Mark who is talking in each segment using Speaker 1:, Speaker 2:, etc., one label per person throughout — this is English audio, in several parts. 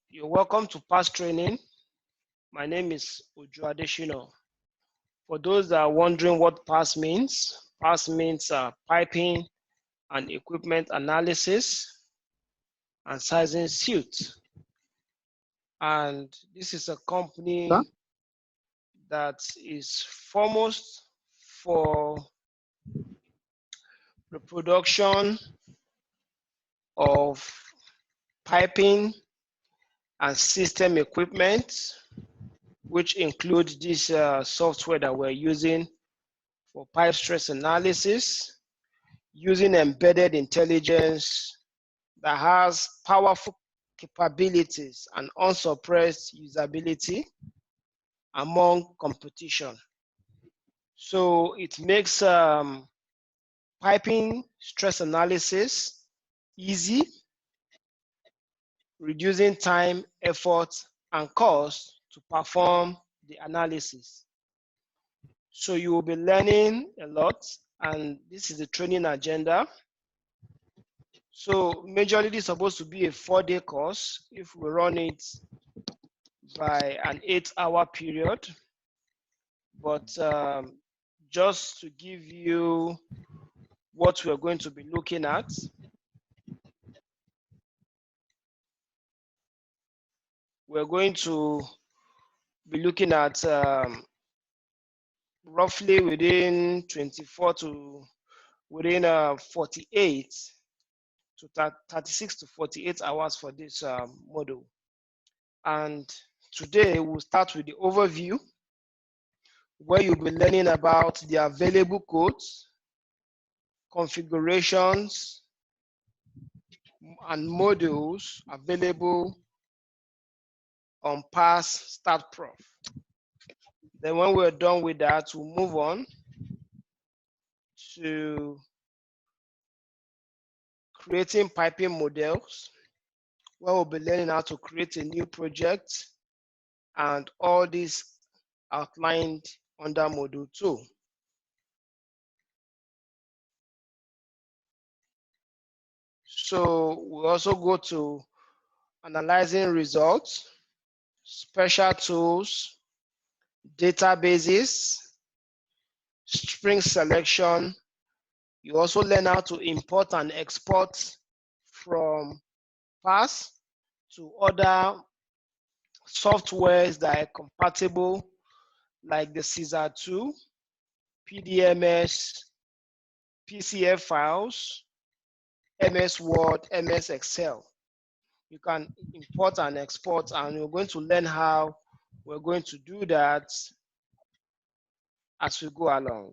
Speaker 1: You're welcome to PASS training. My name is Ojo Adeshino. For those that are wondering what PASS means piping and equipment analysis and sizing suit. And this is a company that is foremost for the production of piping and system equipment, which include this software that we're using for pipe stress analysis, using embedded intelligence that has powerful capabilities and unsuppressed usability among competition. So it makes piping stress analysis easy, reducing time, effort, and cost to perform the analysis. So you will be learning a lot, and this is the training agenda. So majorly this is supposed to be a 4-day course if we run it by an 8-hour period. But just to give you what we're going to be looking at, we're going to be looking at roughly within 24 to within 48 to 36 to 48 hours for this model. And today we'll start with the overview, where you'll be learning about the available codes, configurations, and modules available on PASS StartProf. Then when we're done with that, we'll move on to creating piping models, where we'll be learning how to create a new project, and all this outlined under module 2. So we'll also go to analyzing results, special tools, databases, string selection. You also learn how to import and export from PASS to other softwares that are compatible, like the CISA2, PDMS, PCF files, MS Word, MS Excel. You can import and export, and we're going to learn how we're going to do that as we go along.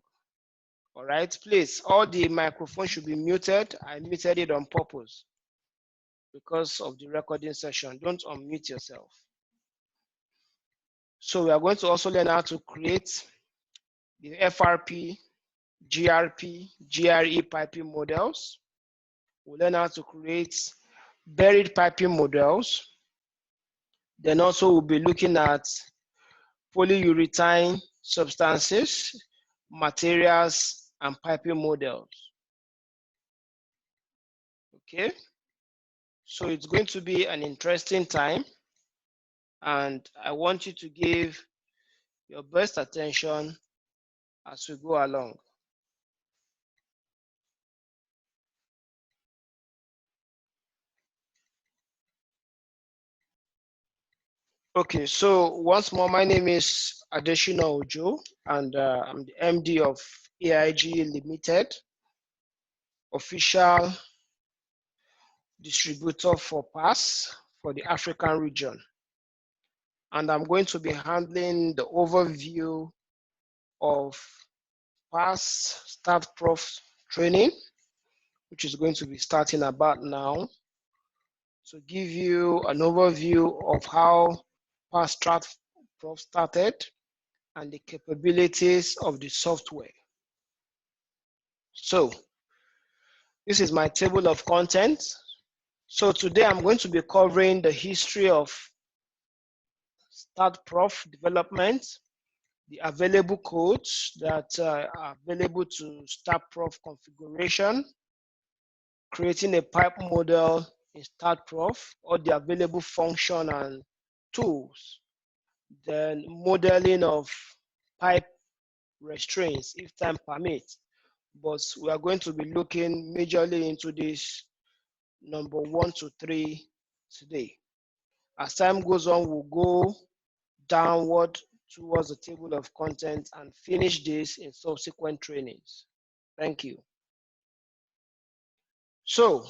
Speaker 1: All right, please, all the microphones should be muted. I muted it on purpose because of the recording session. Don't unmute yourself. So we are going to also learn how to create the FRP, GRP, GRE piping models. We'll learn how to create buried piping models. Then also we'll be looking at polyurethane substances, materials, and piping models. Okay, so it's going to be an interesting time, and I want you to give your best attention as we go along. Okay, so once more, my name is Adeshino Ojo, and I'm the MD of AIGE Limited, official distributor for PASS for the African region. And I'm going to be handling the overview of PASS StartProf training, which is going to be starting about now, to give you an overview of how PASS StartProf started and the capabilities of the software. So this is my table of contents. So today I'm going to be covering the history of StartProf development, the available codes that are available to StartProf configuration, creating a pipe model in StartProf, all the available function and tools, then modeling of pipe restraints if time permits. But we are going to be looking majorly into this number 1 to 3 today. As time goes on, we'll go downward towards the table of contents and finish this in subsequent trainings. Thank you. So,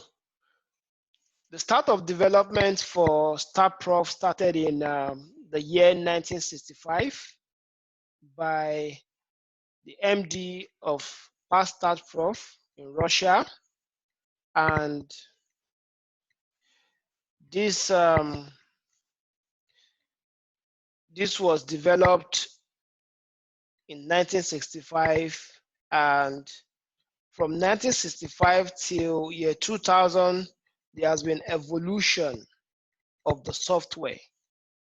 Speaker 1: the start of development for StartProf started in the year 1965 by the MD of past StartProf in Russia, and this was developed in 1965, and from 1965 till year 2000, there has been evolution of the software.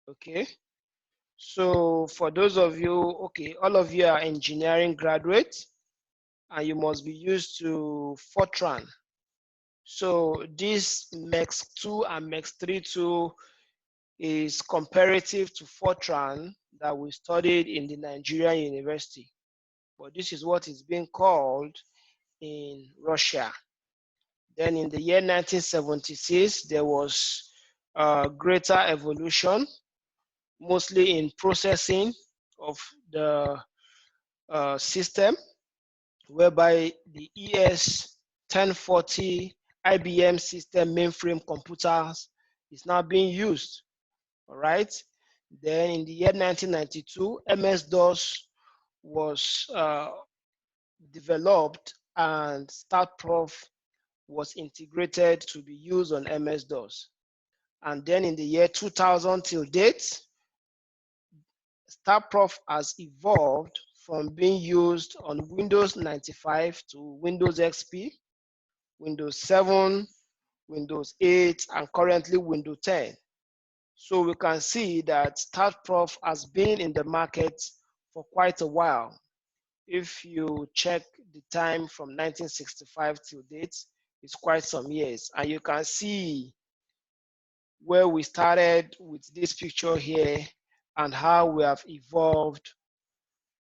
Speaker 1: Okay, so for those of you, okay, all of you are engineering graduates, and you must be used to Fortran. So this MEX 2 and MEX 3 tool is comparative to Fortran that we studied in the Nigerian university. But this is what is being called in Russia. Then in the year 1976, there was greater evolution, mostly in processing of the system, whereby the ES 1040 IBM system mainframe computers is now being used. All right. Then in the year 1992, MS-DOS was developed, and StartProf was integrated to be used on MS-DOS. And then in the year 2000 till date, StartProf has evolved from being used on Windows 95 to Windows XP, Windows 7, Windows 8, and currently Windows 10. So we can see that StartProf has been in the market for quite a while. If you check the time from 1965 till date, it's quite some years. And you can see where we started with this picture here and how we have evolved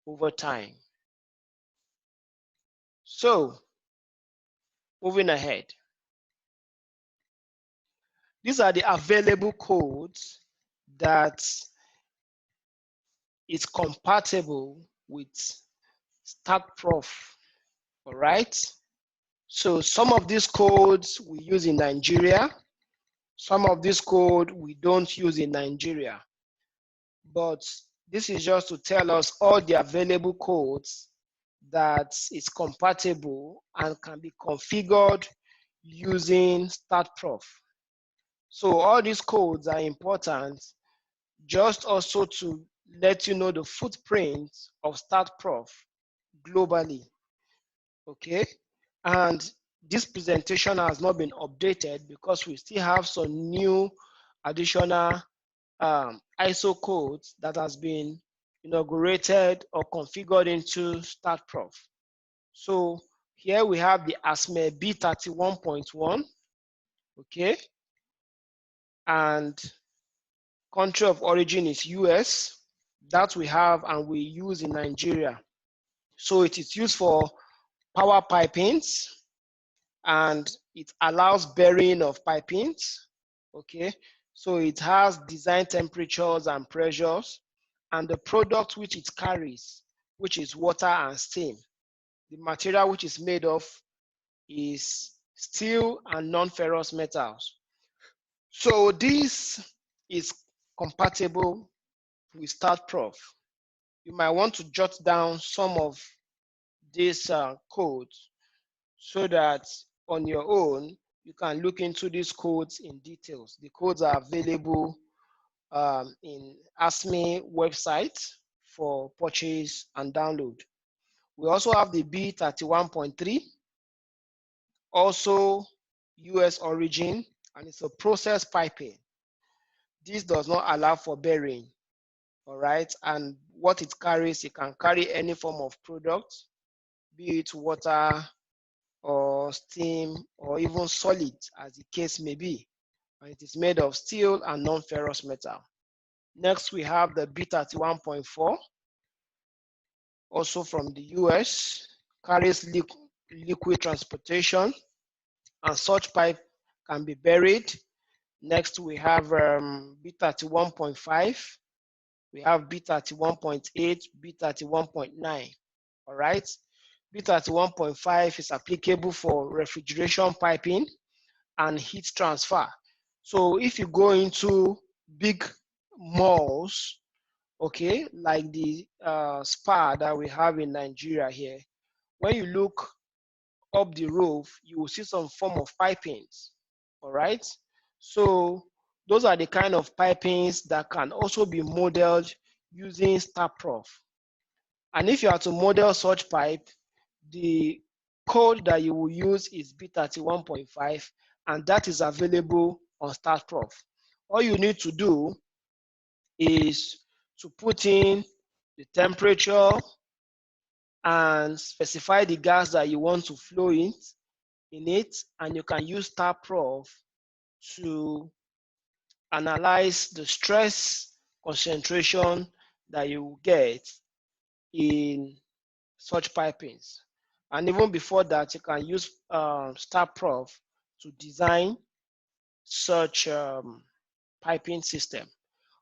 Speaker 1: over time. So, moving ahead. These are the available codes that is compatible with StartProf, all right? So some of these codes we use in Nigeria, some of this code we don't use in Nigeria. But this is just to tell us all the available codes that is compatible and can be configured using StartProf. So all these codes are important just also to let you know the footprint of StartProf globally, okay? And this presentation has not been updated because we still have some new additional ISO codes that has been inaugurated or configured into StartProf. So here we have the ASME B31.1, okay? And country of origin is US. That we have and we use in Nigeria. So it is used for power pipings, and it allows bearing of pipings, okay? So it has design temperatures and pressures, and the product which it carries, which is water and steam. The material which is made of is steel and non-ferrous metals. So this is compatible with StartProf. You might want to jot down some of these codes so that on your own, you can look into these codes in details. The codes are available in ASME website for purchase and download. We also have the B31.3, also US origin, and it's a process piping. This does not allow for bearing, all right? And what it carries, it can carry any form of product, be it water or steam or even solid, as the case may be. and it is made of steel and non-ferrous metal. Next, we have the B31.4, also from the US, carries liquid transportation, and such pipe can be buried. Next, we have B31.5, we have B31.8, B31.9, all right? B31.5 is applicable for refrigeration piping and heat transfer. So if you go into big malls, okay, like the spa that we have in Nigeria here, when you look up the roof, you will see some form of pipings, all right? So those are the kind of pipings that can also be modeled using StartProf. And if you are to model such pipe, the code that you will use is B31.5, and that is available on StartProf. All you need to do is to put in the temperature and specify the gas that you want to flow in it, and you can use StartProf to analyze the stress concentration that you will get in such pipings. And even before that, you can use StartProf to design such piping system.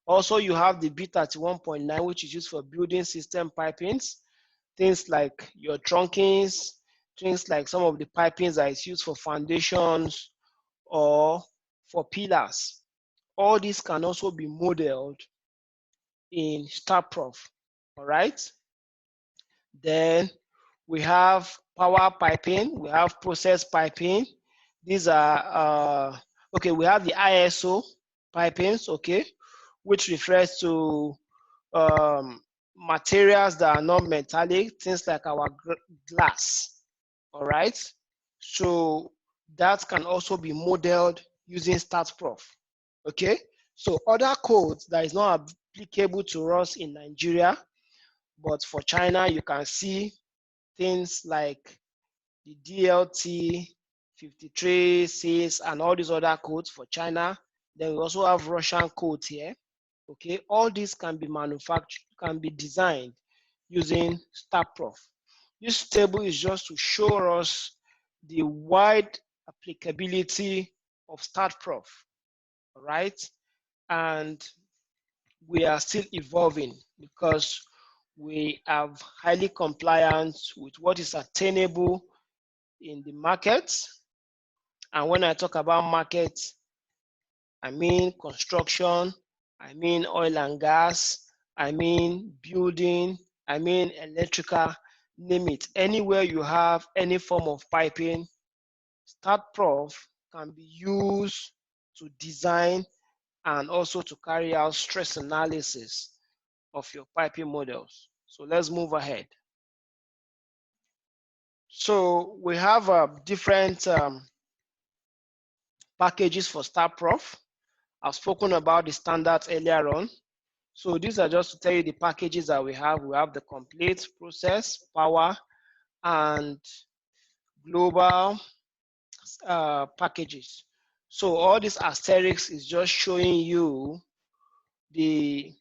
Speaker 1: Also, you have the B31.9, which is used for building system pipings, things like your trunkings, things like some of the pipings that is used for foundations or for pillars. All these can also be modeled in StartProf, all right? Then we have power piping, we have process piping. These are, okay, we have the ISO pipings, okay, which refers to materials that are not metallic, things like our glass, all right? So that can also be modeled using StartProf, okay? So other codes that is not applicable to us in Nigeria, but for China, you can see things like the DLT 53, 6, and all these other codes for China. Then we also have Russian codes here. Okay, all these can be manufactured, can be designed using StartProf. This table is just to show us the wide applicability of StartProf, all right? And we are still evolving because we have highly compliant with what is attainable in the market. And when I talk about market, I mean construction, I mean oil and gas, I mean building, I mean electrical, name it. Anywhere you have any form of piping, StartProf can be used to design and also to carry out stress analysis of your piping models. So let's move ahead. So we have different packages for StartProf. I've spoken about the standards earlier on. So these are just to tell you the packages that we have. We have the complete, process, power, and global packages. So all these asterisks is just showing you the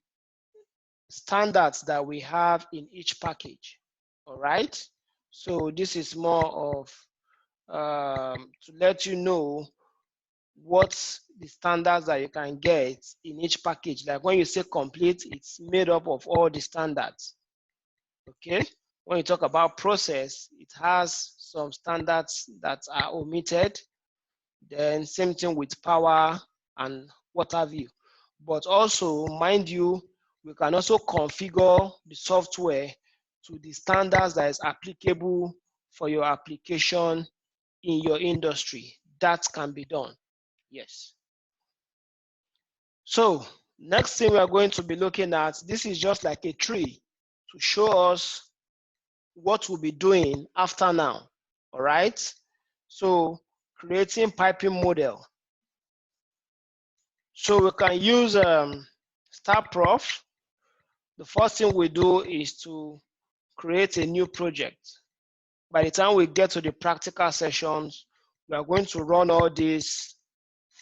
Speaker 1: standards that we have in each package. All right. So this is more of to let you know what's the standards that you can get in each package. Like when you say complete, it's made up of all the standards. Okay. When you talk about process, it has some standards that are omitted. Then same thing with power and what have you. But also, mind you, we can also configure the software to the standards that is applicable for your application in your industry. That can be done. Yes. So next thing we are going to be looking at, this is just like a tree to show us what we'll be doing after now. All right. So creating piping model. So we can use StartProf. The first thing we do is to create a new project. By the time we get to the practical sessions, we are going to run all these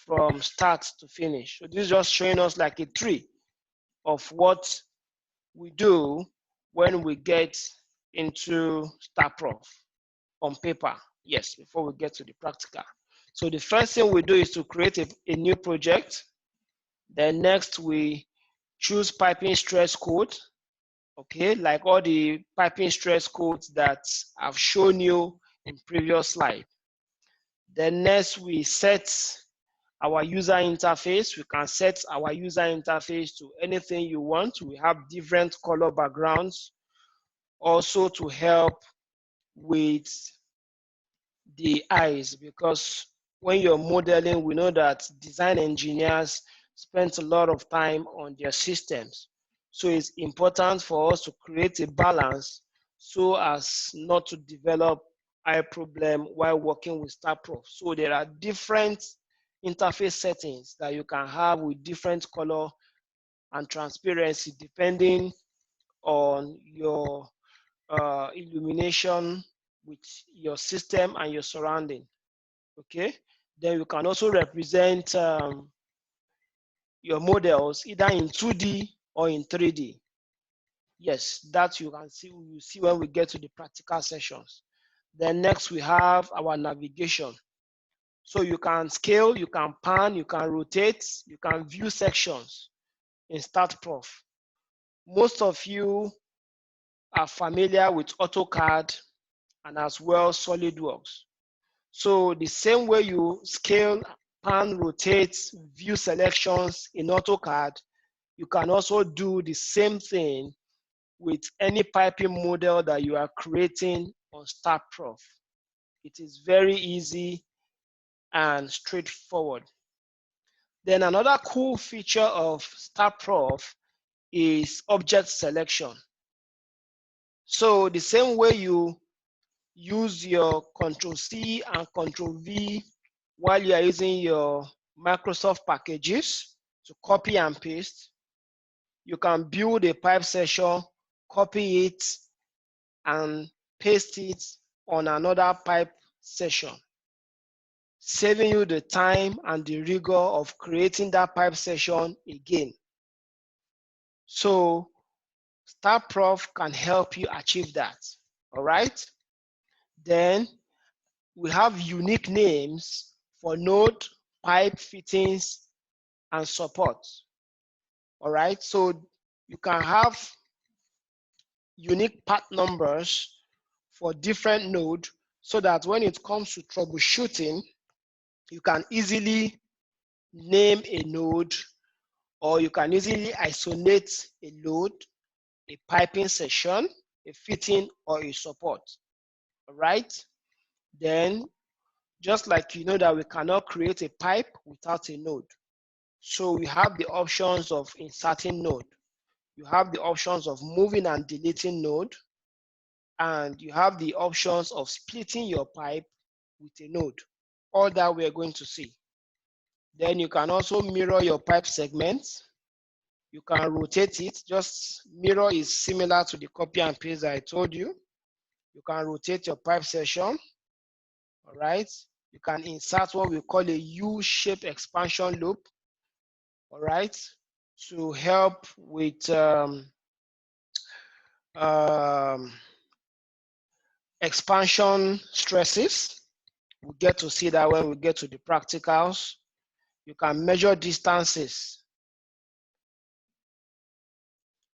Speaker 1: from start to finish. So this is just showing us like a tree of what we do when we get into StartProf on paper. Yes, before we get to the practical. So the first thing we do is to create a new project. Then next we choose piping stress code. Okay, like all the piping stress codes that I've shown you in previous slide. Then next we set our user interface. We can set our user interface to anything you want. We have different color backgrounds also to help with the eyes, because when you're modeling, we know that design engineers spend a lot of time on their systems. So it's important for us to create a balance so as not to develop eye problem while working with StartProf. So there are different interface settings that you can have with different color and transparency depending on your illumination with your system and your surrounding. Okay, then you can also represent your models either in 2D or in 3D. Yes, that you can see, we will see when we get to the practical sessions. Then next we have our navigation. So you can scale, you can pan, you can rotate, you can view sections in StartProf. Most of you are familiar with AutoCAD and as well SolidWorks. So the same way you scale, pan, rotate, view selections in AutoCAD, you can also do the same thing with any piping model that you are creating on StartProf. It is very easy and straightforward. Then another cool feature of StartProf is object selection. So the same way you use your Control-C and Control-V while you are using your Microsoft packages to copy and paste, you can build a pipe session, copy it, and paste it on another pipe session, saving you the time and the rigor of creating that pipe session again. So StartProf can help you achieve that, all right? Then we have unique names for node, pipe fittings, and support. All right, so you can have unique part numbers for different nodes so that when it comes to troubleshooting, you can easily name a node, or you can easily isolate a load, a piping session, a fitting, or a support. All right, then just like you know that we cannot create a pipe without a node. So we have the options of inserting node. You have the options of moving and deleting node. And you have the options of splitting your pipe with a node. All that we're going to see. Then you can also mirror your pipe segments. You can rotate it. Just mirror is similar to the copy and paste I told you. You can rotate your pipe section. All right. You can insert what we call a U-shaped expansion loop. All right, to help with expansion stresses. We get to see that when we get to the practicals. You can measure distances.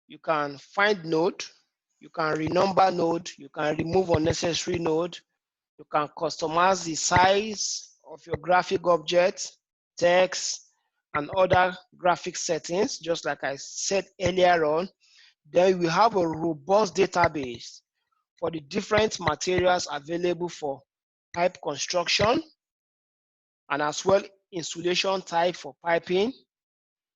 Speaker 1: You can find node. You can renumber node. You can remove unnecessary node. You can customize the size of your graphic object, text, and other graphic settings, just like I said earlier on. Then we have a robust database for the different materials available for pipe construction, and as well insulation type for piping.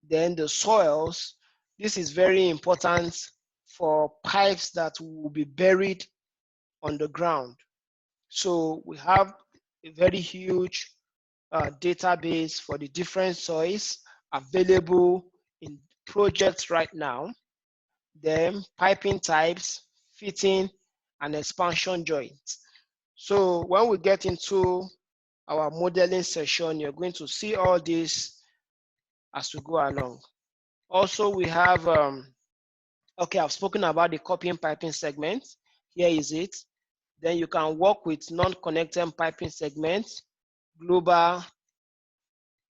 Speaker 1: Then the soils. This is very important for pipes that will be buried on the ground. So we have a very huge database for the different soils available in projects right now. Then piping types, fitting, and expansion joints. So when we get into our modeling session. You're going to see all this as we go along. Also, we have, okay, I've spoken about the copying piping segment. Here is it. Then you can work with non-connected piping segments, global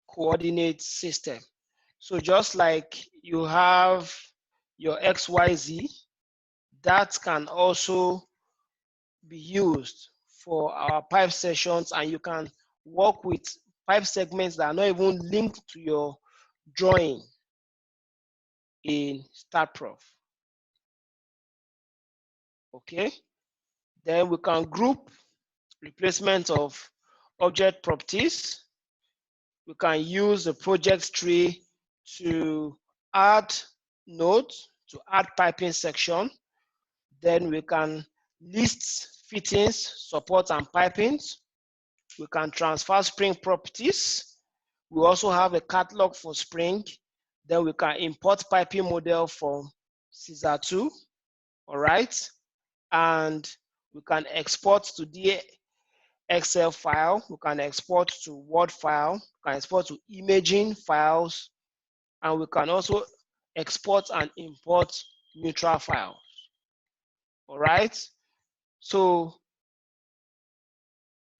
Speaker 1: coordinate system. So just like you have your XYZ, that can also be used for our pipe sessions, and you can work with pipe segments that are not even linked to your drawing in StartProf. Okay, then we can group replacement of object properties. We can use the project tree to add nodes, to add piping section. Then we can list fittings, supports, and pipings. We can transfer spring properties. We also have a catalog for spring. Then we can import piping model from Caesar 2, all right? And we can export to the Excel file. We can export to Word file. We can export to imaging files. And we can also export and import neutral files, all right? So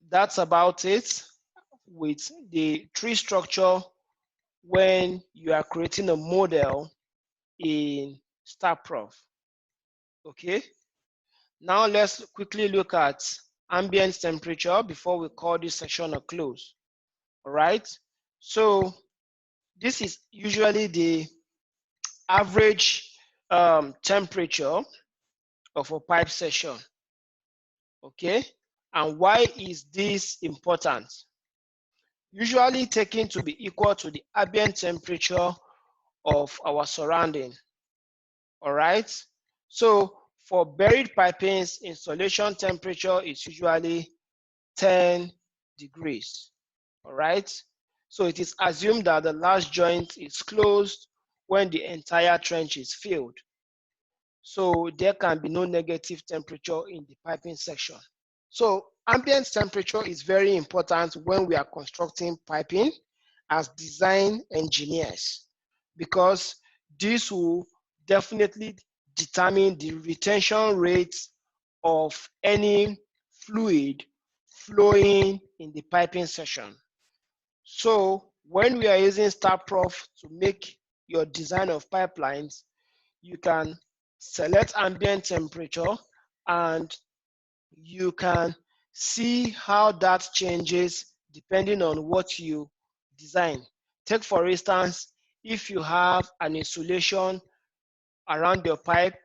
Speaker 1: that's about it with the tree structure when you are creating a model in StartProf. Okay, now let's quickly look at ambient temperature before we call this session a close. All right, so this is usually the average temperature of a pipe session. Okay, and why is this important? Usually taken to be equal to the ambient temperature of our surrounding. All right, so for buried pipings, installation temperature is usually 10 degrees. All right, so it is assumed that the last joint is closed when the entire trench is filled. So there can be no negative temperature in the piping section. So ambient temperature is very important when we are constructing piping as design engineers, because this will definitely determine the retention rate of any fluid flowing in the piping section. So when we are using StartProf to make your design of pipelines, you can select ambient temperature and you can see how that changes depending on what you design. Take for instance, if you have an insulation around your pipe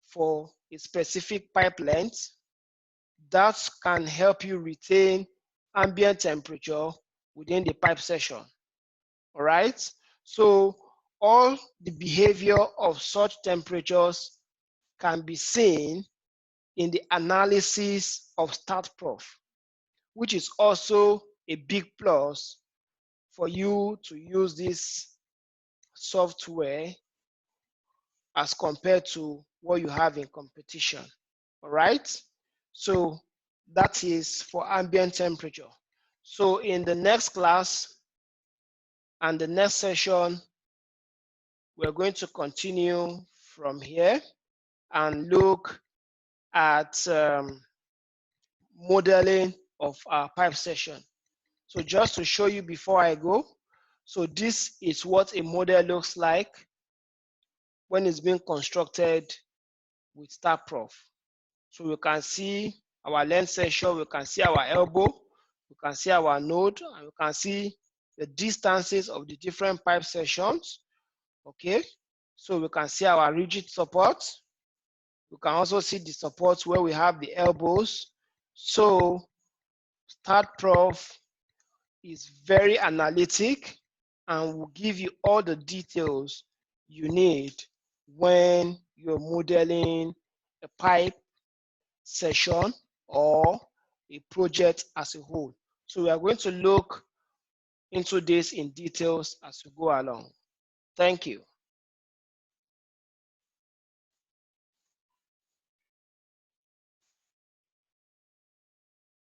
Speaker 1: for a specific pipe length, that can help you retain ambient temperature within the pipe section. All right, so all the behavior of such temperatures can be seen in the analysis of StartProf, which is also a big plus for you to use this software as compared to what you have in competition. All right, so that is for ambient temperature. So in the next class and the next session, we're going to continue from here and look at modeling of our pipe session. So just to show you before I go, so this is what a model looks like when it's being constructed with StartProf. So we can see our length section, we can see our elbow, we can see our node, and we can see the distances of the different pipe sections. Okay, so we can see our rigid support. We can also see the supports where we have the elbows. So StartProf is very analytic and will give you all the details you need when you're modeling a pipe session or a project as a whole. So we are going to look into this in details as we go along. Thank you.